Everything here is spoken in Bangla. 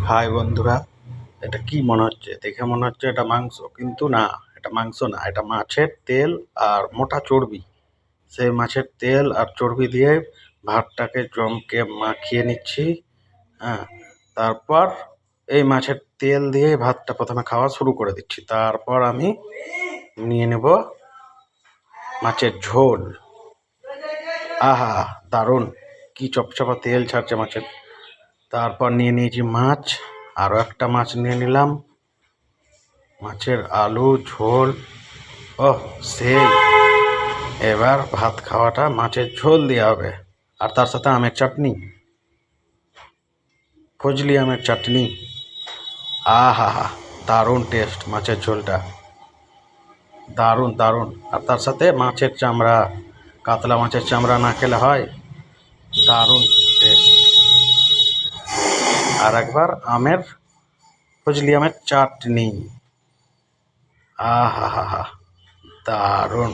হাই বন্ধুরা, এটা কি মনে হচ্ছে? দেখে মনে হচ্ছে এটা মাংস, কিন্তু না, এটা মাংস না, এটা মাছের তেল আর মোটা চর্বি। সেই মাছের তেল আর চর্বি দিয়ে ভাতটাকে জমকে মাখিয়ে নিচ্ছি। হ্যাঁ, তারপর এই মাছের তেল দিয়ে ভাতটা প্রথমে খাওয়া শুরু করে দিচ্ছি। তারপর আমি নিয়ে নেব মাছের ঝোল। আহা, দারুণ! কি চপচপা তেল ছাড়ছে মাছের। তারপর নিয়ে নিয়েছি মাছ, আরও একটা মাছ নিয়ে নিলাম, মাছের আলু ঝোল। ওহ, সেই! এবার ভাত খাওয়াটা মাছের ঝোল দিয়ে হবে, আর তার সাথে আমের চাটনি, ফজলি আমের চাটনি। আহা হা, দারুণ টেস্ট মাছের ঝোলটা, দারুণ দারুণ। আর তার সাথে মাছের চামড়া, কাতলা মাছের চামড়া না খেলে হয়? দারুণ টেস্ট। আর একবার ফজলি আমের চাটনি। আহা হা হা, দারুণ।